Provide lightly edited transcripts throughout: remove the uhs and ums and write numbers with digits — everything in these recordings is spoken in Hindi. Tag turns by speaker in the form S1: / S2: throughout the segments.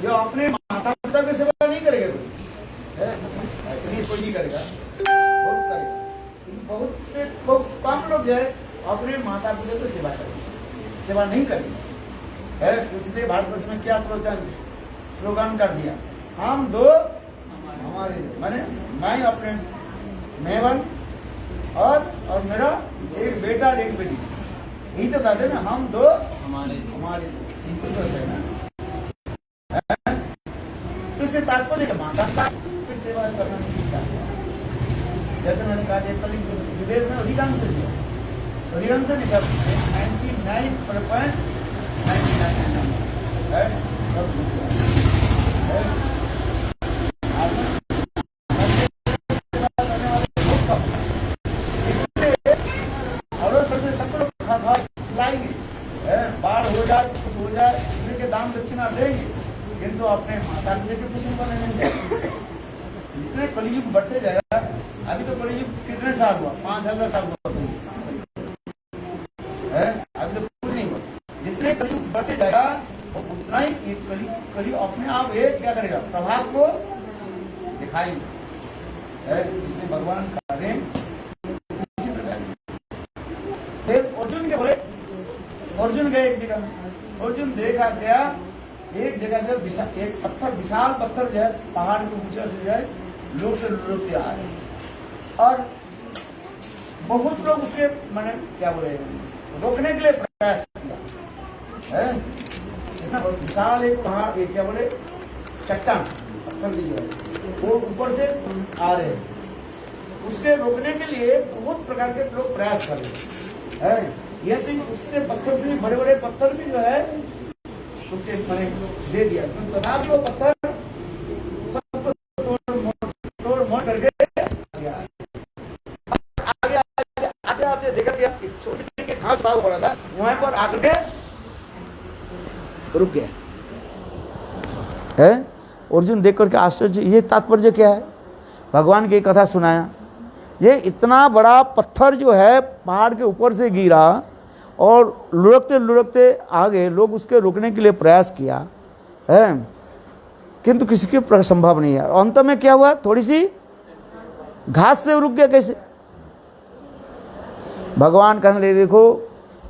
S1: जो अपने माता पिता की सेवा नहीं करेगा कोई, ऐसे नहीं कोई नहीं करेगा, बहुत करेगा। बहुत कम लोग जो है अपने माता पिता की सेवा करेंगे, सेवा नहीं करेंगे। इसलिए भारतवर्ष में क्या स्लोगन कर दिया, हम दो हमारे दो, माने मैं अपने मैं वन और मेरा एक बेटा और एक बेटी, यही तो कहते ना, हम दो हमारे दो, यही तो कहते हैं ना। तो इससे तात्पर्य क्या, माता पिता की सेवा करना नहीं चाहते। जैसे मैंने कहा विदेश में अधिकांश नहीं सब 99.99% बाढ़ हो जाए कुछ हो जाए किसी के दान दक्षिणा देंगे, किंतु अपने माता पिता के पोषण करने नहीं जाएंगे। जितने कलयुग बढ़ते जाएगा, अभी तो कलयुग कितने साल हुआ, 5000 साल हुआ है, अभी तो कुछ नहीं हुआ। जितने कलयुग बढ़ते जाएगा उतना ही कलयुग अपने आप ये क्या करेगा, प्रभाव को दिखाएंगे। इसलिए भगवान कार्य इसी प्रकार। फिर अर्जुन के बोले, अर्जुन गए एक जगह, अर्जुन देखा क्या, एक जगह जो एक पत्थर, विशाल पत्थर जो है पहाड़ के ऊंचा से जो है लोग से लुढ़कते आ रहे हैं, और बहुत लोग उसके मैंने क्या बोले रोकने के लिए प्रयास किया है। इतना विशाल एक पहाड़, एक क्या बोले चट्टान पत्थर की जो है वो ऊपर से आ रहे हैं, उसके रोकने के लिए बहुत प्रकार के लोग प्रयास कर रहे हैं। ये सिंह उससे पत्थर से बड़े बड़े पत्थर भी जो है उसके मैंने दे दिया, तथापि वो पत्थर सबको तोड़ मोड़ करके आगे आते देखा क्या छोटे के घास भाग पड़ा था, वहां पर आकर के रुक गया है। अर्जुन देख करके आश्चर्य, ये तात्पर्य क्या है, भगवान की कथा सुनाया। ये इतना बड़ा पत्थर जो है पहाड़ के ऊपर से गिरा और लुढ़कते लुढ़कते आगे लोग उसके रोकने के लिए प्रयास किया है, किंतु किसी के संभव नहीं है। अंत में क्या हुआ, थोड़ी सी घास से रुक गया। कैसे? भगवान कहने लगे, देखो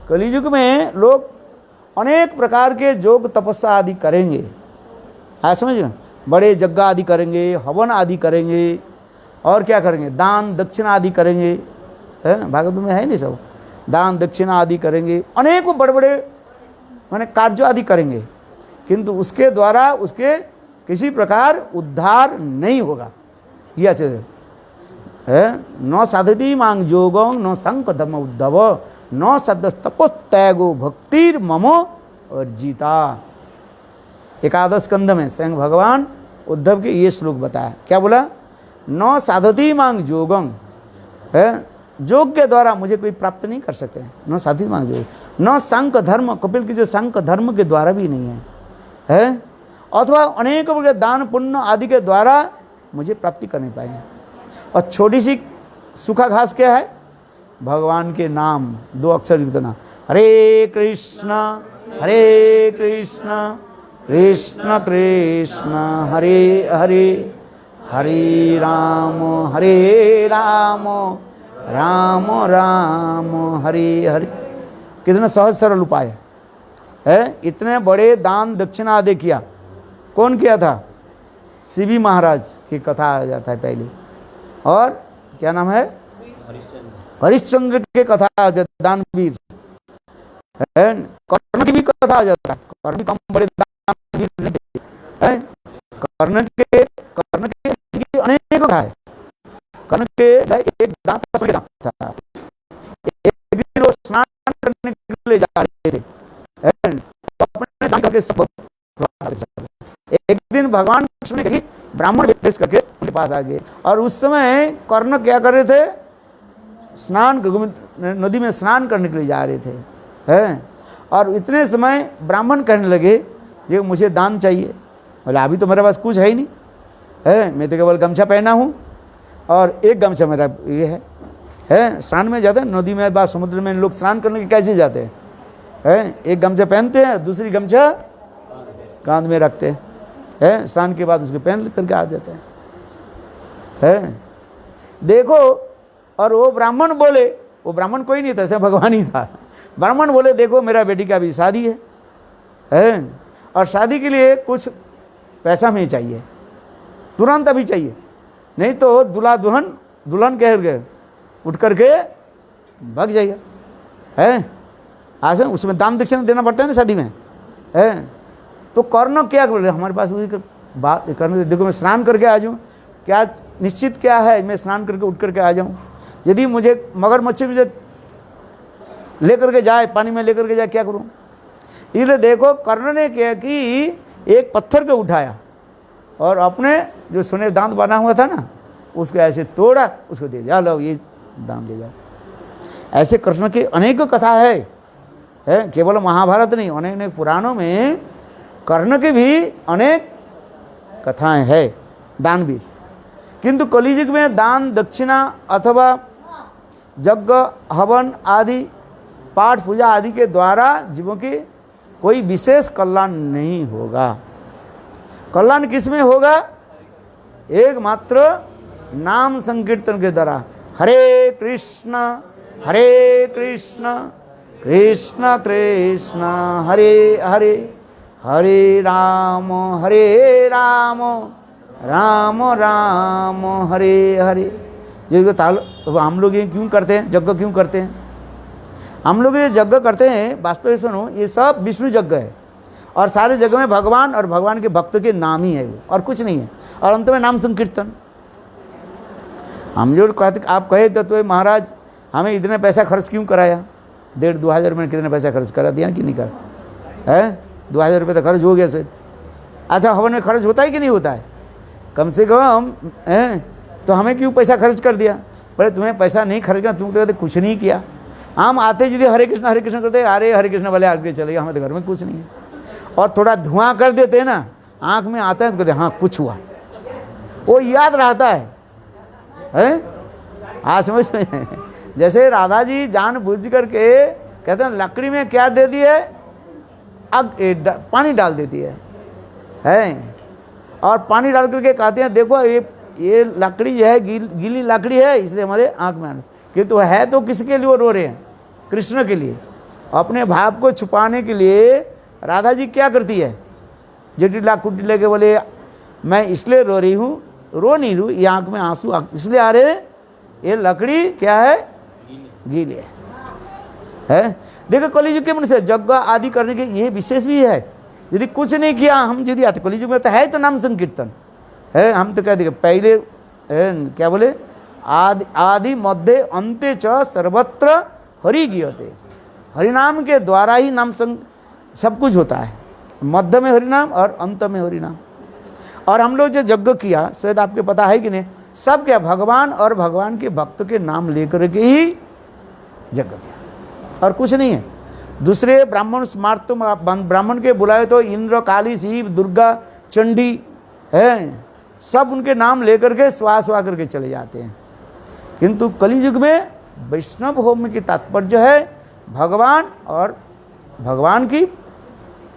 S1: कलियुग में लोग अनेक प्रकार के योग तपस्या आदि करेंगे, है समझ, बड़े यज्ञ आदि करेंगे, हवन आदि करेंगे, और क्या करेंगे, दान दक्षिणा आदि करेंगे, है भागवत में है नहीं सब, दान दक्षिणा आदि करेंगे, अनेक बड़े बड़े माने कार्य आदि करेंगे, किंतु उसके द्वारा उसके किसी प्रकार उद्धार नहीं होगा। यह अच्छे है, न साधती मांग योगं न संक धर्म उद्धव न सद तपोस्तैगो भक्तिर ममो अर्जिता। एकादश स्कंद में स्वयं भगवान उद्धव के ये श्लोक बताया। क्या बोला, न साधती मांग योगं, है योग के द्वारा मुझे कोई प्राप्त नहीं कर सकते, न साधती मांग योग, न संक धर्म, कपिल की जो संक धर्म के द्वारा भी नहीं है, अथवा अनेक दान पुण्य आदि के द्वारा मुझे प्राप्ति कर नहीं पाएंगे। और छोटी सी सूखा घास क्या है, भगवान के नाम, 2 अक्षर युक्त नाम, हरे कृष्ण कृष्ण कृष्ण हरे हरे, हरे राम राम राम हरे हरे। कितना सहज सरल उपाय है। इतने बड़े दान दक्षिणा आदि किया, कौन किया था, शिवी महाराज की कथा आ जाता है पहले, और क्या नाम है, हरिश्चंद्र की कथा आ जाता है, दानवीर है, कर्ण की भी कथा आ जाता है, कर्ण भी कम बड़े दानवीर नहीं है, कर्ण के अनेक कथा है। कर्ण के एक दांत था, एक दिन वो स्नान करने के लिए जा रहे थे, अपने दांत करके सब एक दिन भगवान कृष्ण ने कही ब्राह्मण वेश करके उनके पास आ गए, और उस समय कर्ण क्या कर रहे थे, स्नान नदी में स्नान करने के लिए जा रहे थे, हैं, और इतने समय ब्राह्मण कहने लगे ये मुझे दान चाहिए। बोले अभी तो मेरे पास कुछ है ही नहीं, है मैं तो केवल गमछा पहना हूँ, और एक गमछा मेरा ये है, स्नान में जाते हैं नदी में बा समुद्र में लोग स्नान करने के कैसे जाते हैं, एक गमछा पहनते हैं, दूसरी गमछा कांध में रखते हैं, है, स्नान के बाद उसके पहन करके आ जाते हैं, है। देखो, और वो ब्राह्मण बोले, वो ब्राह्मण कोई नहीं था, ऐसा भगवान ही था। ब्राह्मण बोले देखो मेरा बेटी का अभी शादी है, और शादी के लिए कुछ पैसा हमें चाहिए, तुरंत अभी चाहिए, नहीं तो दुल्हन कह गए उठ करके भाग जाएगा, है। आज उसमें दान दक्षिणा देना पड़ता है ना शादी में, है। तो कर्ण क्या बोल रहे, हमारे पास वही बात करने, देखो मैं स्नान करके आ जाऊँ, क्या निश्चित क्या है, मैं स्नान करके उठ करके आ जाऊँ, यदि मुझे मगरमच्छ मुझे लेकर के जाए, पानी में लेकर के जाए, क्या करूँ। इसलिए देखो कर्ण ने क्या कि एक पत्थर को उठाया और अपने जो सोने दांत बना हुआ था ना, उसको ऐसे तोड़ा, उसको दे दिया, लो ये दान ले जाओ। ऐसे कृष्ण की अनेक कथा है, केवल महाभारत नहीं, अनेक पुराणों में कर्ण की भी अनेक कथाएं हैं, दानवीर। किंतु कलियुग में दान दक्षिणा अथवा यज्ञ हवन आदि पाठ पूजा आदि के द्वारा जीवों की कोई विशेष कल्याण नहीं होगा। कल्याण किस में होगा? एकमात्र नाम संकीर्तन के द्वारा। हरे कृष्ण कृष्ण कृष्ण हरे हरे, हरे राम राम राम हरे हरे। ये तो हम लोग ये क्यों करते हैं, यज्ञ क्यों करते हैं? हम लोग ये यज्ञ करते हैं, वास्तव में सुनो, ये सब विष्णु यज्ञ है, और सारे जगह में भगवान और भगवान के भक्त के नाम ही है वो, और कुछ नहीं है। और अंत में नाम संकीर्तन। हम जो कहते, आप कहे तो महाराज हमें इतने पैसा खर्च क्यों कराया, 1,500-2 हज़ार में कितने पैसा खर्च करा दिया कि नहीं करा है? 2,000 रुपये तो खर्च हो गया शायद। अच्छा, हवन में खर्च होता है कि नहीं होता है? कम से कम तो हमें क्यों पैसा खर्च कर दिया? पर तुम्हें पैसा नहीं खर्च करना, तुम तो कहते कुछ नहीं किया। हम आते यदि हरे कृष्ण करते, अरे हरे कृष्ण वाले आगे चले गए, हमें तो घर में कुछ नहीं है। और थोड़ा धुआं कर देते हैं ना, आँख में आता है तो कहते हाँ कुछ हुआ, वो याद रहता है। हाँ समझ में, जैसे राधा जी जान बुझ करके कहते हैं लकड़ी में क्या दे दी है, पानी डाल देती है, और पानी डाल करके कहते हैं देखो ये लकड़ी जो है गीली लकड़ी है, इसलिए हमारे आँख में आने। किंतु है तो किसके लिए वो रो रहे हैं? कृष्ण के लिए। अपने भाव को छुपाने के लिए राधा जी क्या करती है, जटिला कुटी लेके बोले मैं इसलिए रो रही हूँ, रो नहीं रू, ये आँख में आंसू इसलिए आ रहे, ये लकड़ी क्या है, गीली है। देखो कलियुग के मनुष्य यज्ञ आदि करने के ये विशेष भी है। यदि कुछ नहीं किया, हम यदि आते कलियुग में तो है तो नाम संकीर्तन है। हम तो कह देंगे पहले क्या बोले, आदि मध्य अंत्य च सर्वत्र हरि गीयते। हरिनाम के द्वारा ही नाम सब कुछ होता है, मध्य में हरिनाम और अंत में हरिनाम। और हम लोग जो यज्ञ किया, शायद आपके पता है कि नहीं, सब क्या भगवान और भगवान के भक्त के नाम लेकर के ही यज्ञ किया, और कुछ नहीं है। दूसरे ब्राह्मण स्मार्त ब्राह्मण के बुलाए तो इंद्र, काली, शिव, दुर्गा, चंडी है, सब उनके नाम लेकर के स्वा करके चले जाते हैं। किंतु कलियुग में वैष्णव होम की तात्पर्य है भगवान और भगवान की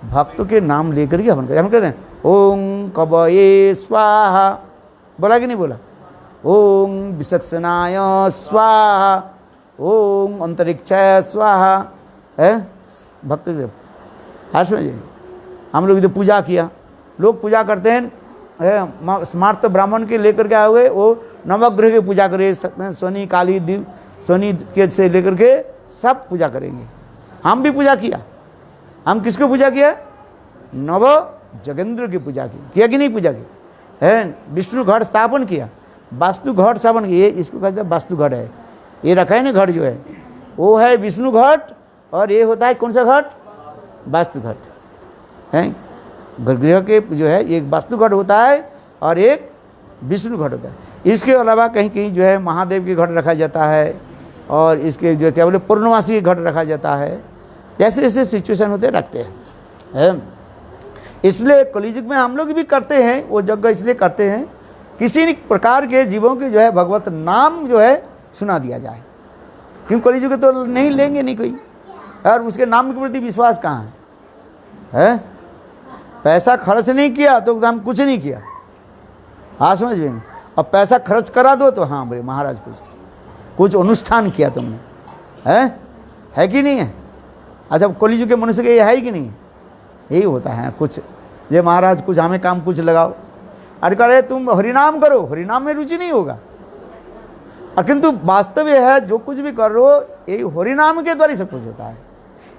S1: भक्त के नाम लेकर के हवन करते हैं। हम कहते हैं ओम कवये स्वाहा, बोला कि नहीं बोला? ओम विचक्षणाय स्वाहा, ओम अंतरिक्षाय स्वाहा, है भक्त हाश में जी। हम लोग इधर पूजा किया, लोग पूजा करते हैं, स्मार्त ब्राह्मण के लेकर के आए हुए, वो नवग्रह की पूजा करे, शनि, काली, दिव, शनि के से लेकर के सब पूजा करेंगे। हम भी पूजा किया। हम किसको पूजा किया? नव जगेंद्र की पूजा की, किया कि नहीं पूजा की है? विष्णु घट स्थापन किया, वास्तु घट स्थापन किया। इसको कहते हैं वास्तु घट है, ये रखा है ना घट जो है, वो है विष्णु घट, और ये होता है कौन सा घट? वास्तु घट है। गर्भगृह के जो है एक वास्तु घट होता है और एक विष्णु घट होता है। इसके अलावा कहीं कहीं जो है महादेव के घट रखा जाता है, और इसके जो क्या बोले पूर्णवासी घट रखा जाता है। जैसे जैसे सिचुएशन होते रखते हैं। इसलिए कलियुग में हम लोग भी करते हैं वो यज्ञ, इसलिए करते हैं किसी प्रकार के जीवों के जो है भगवत नाम जो है सुना दिया जाए। क्योंकि कलियुग तो नहीं लेंगे नहीं कोई, और उसके नाम के प्रति विश्वास कहाँ है? पैसा खर्च नहीं किया तो हम कुछ नहीं किया, हाँ समझ में नहीं। और पैसा खर्च करा दो तो हाँ बोले महाराज कुछ अनुष्ठान किया तुमने, है कि नहीं है? अच्छा कलियुग के मनुष्य के ये है कि नहीं? यही होता है कुछ, ये महाराज कुछ हमें काम कुछ लगाओ, अरे कह रहे तुम हरिनाम करो, हरिनाम में रुचि नहीं होगा। और किंतु वास्तव यह है जो कुछ भी कर रहे हो ये हरिनाम के द्वारा ही सब कुछ होता है।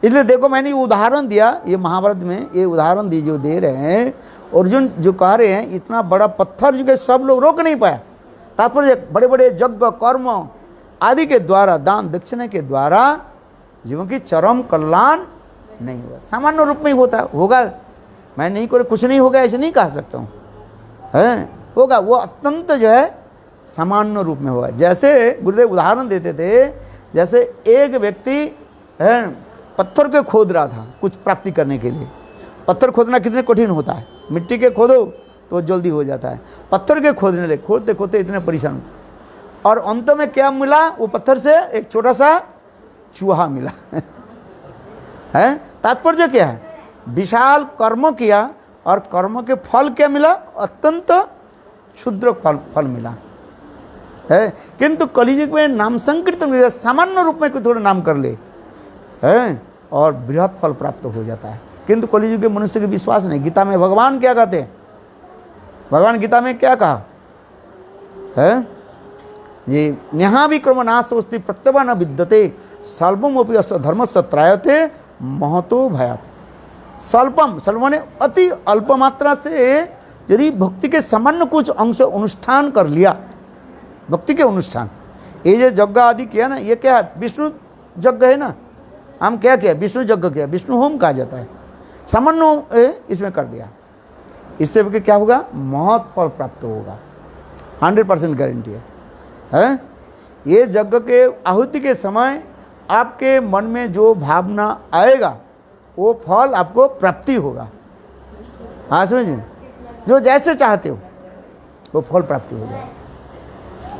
S1: इसलिए देखो मैंने उदाहरण दिया, ये महाभारत में ये उदाहरण दी जो दे रहे हैं, अर्जुन जो कह रहे हैं इतना बड़ा पत्थर जो कि सब लोग रोक नहीं पाया, तात्पर्य बड़े बड़े यज्ञ कर्म आदि के द्वारा, दान दक्षिणा के द्वारा जीवन की चरम कल्याण नहीं हुआ, सामान्य रूप में ही होगा। मैं नहीं करे कुछ नहीं होगा ऐसे नहीं कह सकता हूँ, है होगा, वो अत्यंत जो है सामान्य रूप में होगा। जैसे गुरुदेव उदाहरण देते थे, जैसे एक व्यक्ति है पत्थर के खोद रहा था कुछ प्राप्ति करने के लिए। पत्थर खोदना कितने कठिन होता है, मिट्टी के खोदो तो जल्दी हो जाता है, पत्थर के खोदने लगे, खोदते खोदते इतने परेशान, और अंत में क्या मिला, वो पत्थर से एक छोटा सा चूहा मिला है। तात्पर्य क्या है, विशाल कर्म किया और कर्म के फल क्या मिला, अत्यंत क्षुद्र फल मिला है। किंतु कलियुग में नाम संकीर्तन सामान्य रूप में कोई थोड़ा नाम कर ले है और बृहत फल प्राप्त हो जाता है। किंतु कलियुग के मनुष्य के विश्वास नहीं। गीता में भगवान क्या कहते हैं, भगवान गीता में क्या कहा है, ये यहाँ भी क्रम नास्ति प्रत्यवा न विद्यते स्वल्पमपि अस्य धर्मस्य त्रायते महतो भयात्। स्वल्पम ने अति अल्प मात्रा से यदि भक्ति के सामान्य कुछ अंश अनुष्ठान कर लिया, भक्ति के अनुष्ठान, ये जो यज्ञ आदि किया ना, ये क्या है, विष्णु यज्ञ है ना, हम क्या किया, विष्णु यज्ञ किया, विष्णु होम कहा जाता है, सामान्य इसमें कर दिया, इससे क्या होगा, महत् फल प्राप्त होगा, 100% गारंटी है। ये यज्ञ के आहुति के समय आपके मन में जो भावना आएगा वो फल आपको प्राप्ति होगा, हाँ समझिए, जो जैसे चाहते हो वो फल प्राप्ति हो जाए।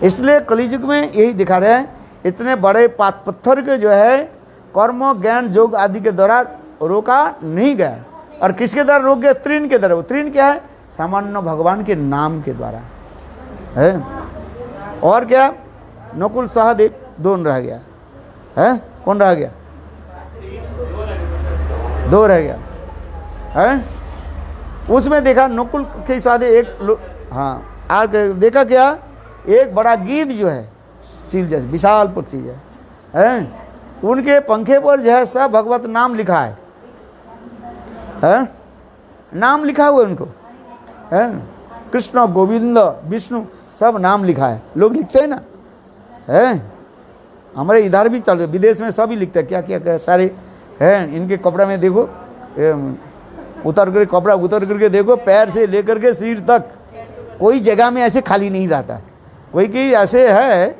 S1: इसलिए कलियुग में यही दिखा रहे हैं, इतने बड़े पत्थर के जो है कर्म ज्ञान योग आदि के द्वारा रोका नहीं गया, और किसके द्वारा रोक गया, तृण के द्वारा। वो तृण क्या है, सामान्य भगवान के नाम के द्वारा है। और क्या, नकुल सहदेव दोनों रह गया है, कौन रह गया, दो रह गया है। उसमें देखा नकुल के सादे एक हाँ, आगे देखा क्या, एक बड़ा गीद जो है चील जैसे विशाल पक्षी है, उनके पंखे पर जो है सब भगवत नाम लिखा है, नाम लिखा हुआ है उनको, है कृष्ण गोविंद विष्णु सब नाम लिखा है। लोग लिखते हैं ना, है हमारे इधर भी चल रहे, विदेश में सभी लिखते हैं, क्या क्या सारे हैं। इनके कपड़ा में देखो, उतर कर कपड़ा उतर करके देखो, पैर से लेकर के सिर तक कोई जगह में ऐसे खाली नहीं रहता। कोई की ऐसे है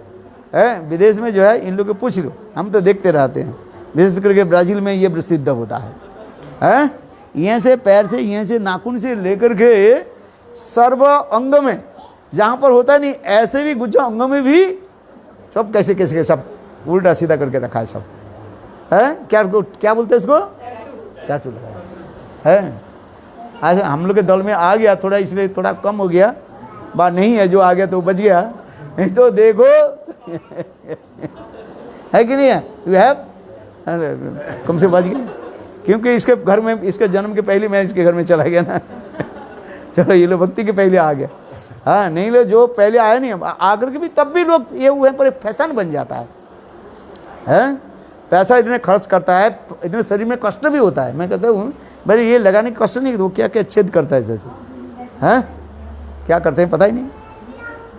S1: विदेश में जो है, इन लोग को पूछ लो, हम तो देखते रहते हैं, विशेष करके ब्राज़ील में ये प्रसिद्ध होता है। यहाँ से पैर से, यहाँ से नाखून से लेकर के सर्व अंग में जहाँ पर होता नहीं, ऐसे भी गुज्जा अंग में भी सब कैसे कैसे सब उल्टा सीधा करके रखा है सब, है क्या बोलते हैं इसको, टैटू लगा है। आज हम लोग के दल में आ गया थोड़ा, इसलिए थोड़ा कम हो गया, बात नहीं है, जो आ गया तो बच गया, नहीं तो देखो है कि नहीं है, यू हैव कम से बच गया, क्योंकि इसके घर में, इसके जन्म के पहले मैं इसके घर में चला गया ना चलो ये लोग भक्ति के पहले आ गया, हाँ नहीं लो जो पहले आया नहीं, आकर के भी तब भी लोग ये हुए पर फैशन बन जाता है। पैसा इतने खर्च करता है, इतने शरीर में कष्ट भी होता है। मैं कहता हूँ भाई ये लगाने का कष्ट नहीं, वो क्या क्या छेद करता है जैसे, हैं क्या करते हैं पता ही नहीं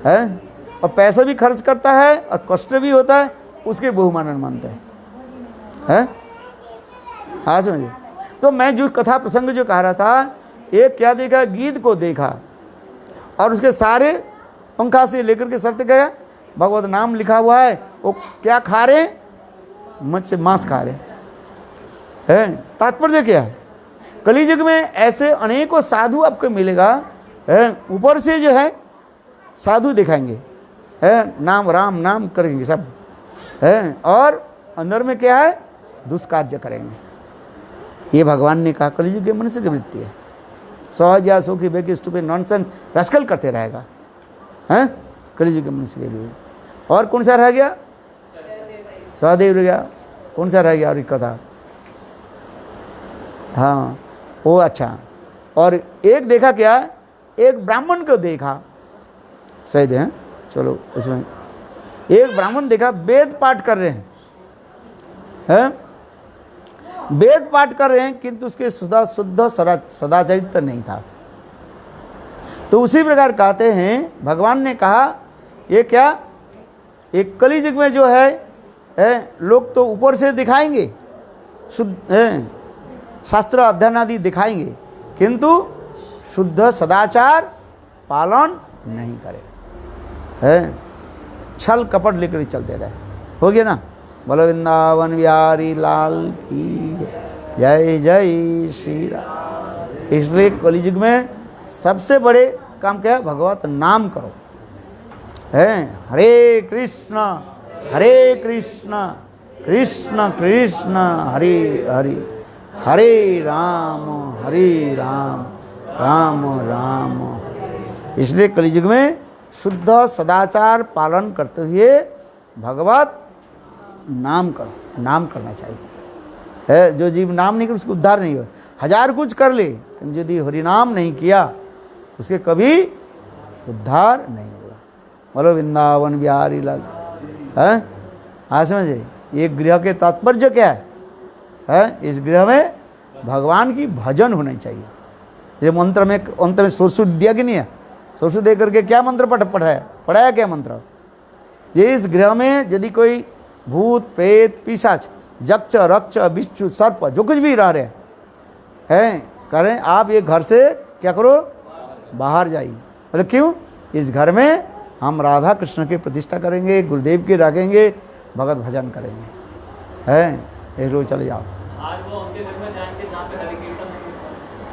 S1: है, और पैसा भी खर्च करता है और कष्ट भी होता है, उसके बहुमानन मानते हैं। हाँ समझिए। तो मैं जो कथा प्रसंग जो कह रहा था, एक क्या देखा, गीत को देखा और उसके सारे पंखा से लेकर के सब तक गया, भगवत नाम लिखा हुआ है, वो क्या खा रहे, मत्स्य मांस खा रहे हैं। तात्पर्य क्या है, कलियुग में ऐसे अनेकों साधु आपको मिलेगा, ऊपर से जो है साधु दिखाएंगे, है नाम राम नाम करेंगे सब, है और अंदर में क्या है, दुष्कार्य करेंगे। ये भगवान ने कहा कलियुग के मनुष्य की वृत्ति सहज या सुखी बेकी स्टूपिड नॉनसेंस रस्कल करते रहेगा, हैं कलियुग के मनुष्य के लिए। और कौन सा रह गया? सहदेव रह गया। कौन सा रह गया और एक कथा? हाँ वो अच्छा। और एक देखा क्या, एक ब्राह्मण को देखा, सही है चलो उसमें एक ब्राह्मण देखा वेद पाठ कर रहे हैं, वेद पाठ कर रहे हैं किंतु उसके शुद्ध सदाचरित्र नहीं था। तो उसी प्रकार कहते हैं भगवान ने कहा ये क्या, एक कलियुग में जो है लोग तो ऊपर से दिखाएंगे शुद्ध शास्त्र अध्ययन आदि दिखाएंगे किंतु शुद्ध सदाचार पालन नहीं करे, छल कपट लेकर ही चलते रहे। हो गया ना? बोलो वृंदावन बिहारी लाल की जय जय श्री राम। इसलिए कलियुग में सबसे बड़े काम क्या है? भगवत नाम करो, हरे कृष्ण कृष्ण कृष्ण हरे हरे, हरे राम राम राम। इसलिए कलियुग में शुद्ध सदाचार पालन करते हुए भगवत नाम करो, नाम करना चाहिए। जो जीव नाम नहीं करे उसको उद्धार नहीं हो, हजार कुछ कर ले लेकिन यदि हरिनाम नहीं किया उसके कभी उद्धार नहीं होगा। बोलो वृंदावन बिहारी लाल। आज समझे ये गृह के तात्पर्य क्या है? इस गृह में भगवान की भजन होनी चाहिए। ये मंत्र में अंत में सुरसु दिया कि नहीं है? सुरसु दे करके क्या मंत्र पढ़ाया क्या मंत्र? ये इस गृह में यदि कोई भूत प्रेत पिशाच जक्ष रक्ष बिच्छू सर्प जो कुछ भी रह रहे हैं करें, आप ये घर से क्या करो? बाहर जाइए। मतलब क्यों? इस घर में हम राधा कृष्ण की प्रतिष्ठा करेंगे, गुरुदेव की रखेंगे, भगत भजन करेंगे, एक लोग चले जाओ।
S2: आज वो उनके घर में जाएंगे जहाँ पे हरि कीर्तन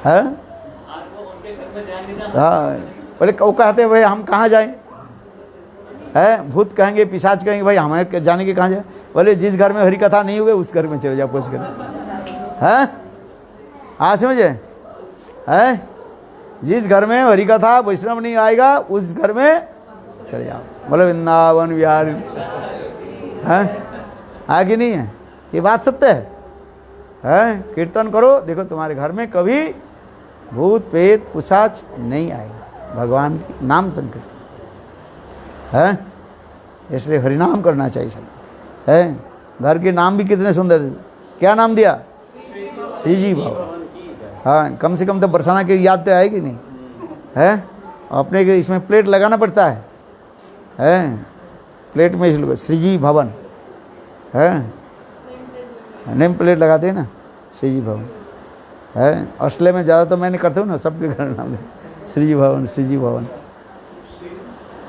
S1: है।
S2: आज वो उनके घर में जाएंगे।
S1: हाँ बोले वो कहते हैं भाई हम कहाँ जाएं? भूत कहेंगे, पिशाच कहेंगे भाई हमारे जाने के कहाँ जाए? बोले जिस घर में हरि कथा नहीं हुए उस घर में चले जाओ पूछ कर। हाँ समझे? जिस घर में हरि कथा वैष्णव नहीं आएगा उस घर में चले जाओ। बोले वृंदावन बिहार है कि नहीं है? ये बात सत्य है। कीर्तन करो, देखो तुम्हारे घर में कभी भूत प्रेत पिशाच नहीं आएगा। भगवान की नाम संकीर्तन इसलिए हरिनाम करना चाहिए सब। घर के नाम भी कितने सुंदर, क्या नाम दिया? श्री जी बाबा। हाँ कम से कम तो बरसाना की याद तो आएगी नहीं अपने के इसमें प्लेट लगाना पड़ता है प्लेट में इसलिए श्री जी भवन नेम प्लेट लगाते हैं ना, श्री जी भवन ऑस्ट्रेलिया में ज़्यादा तो मैं नहीं करता हूँ ना, सबके घर नाम श्री जी भवन, श्री जी भवन।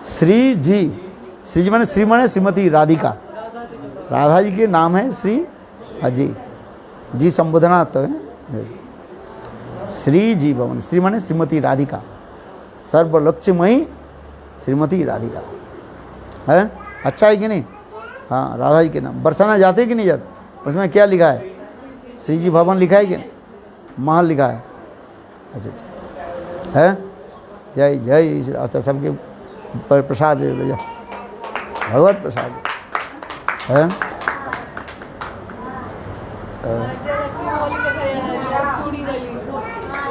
S1: श्री जी माने श्रीमती राधिका, राधा जी के नाम है श्री जी संबोधना तो है श्री जी भवन। श्री माने श्रीमती राधिका, सर्वलक्ष्यमयी श्रीमती राधिका है। अच्छा है कि नहीं? हाँ राधा जी के नाम। बरसाना जाते हैं कि नहीं जाते? उसमें क्या लिखा है? श्री जी भवन लिखा है कि महल लिखा है? अच्छा है। जय जय। अच्छा सबके पर प्रसाद भैया, भगवत प्रसाद है।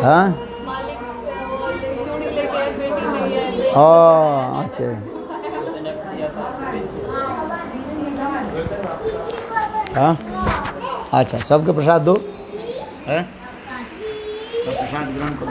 S1: हाँ अच्छा हाँ अच्छा सबके प्रसाद दो प्रसाद ग्रहण करो।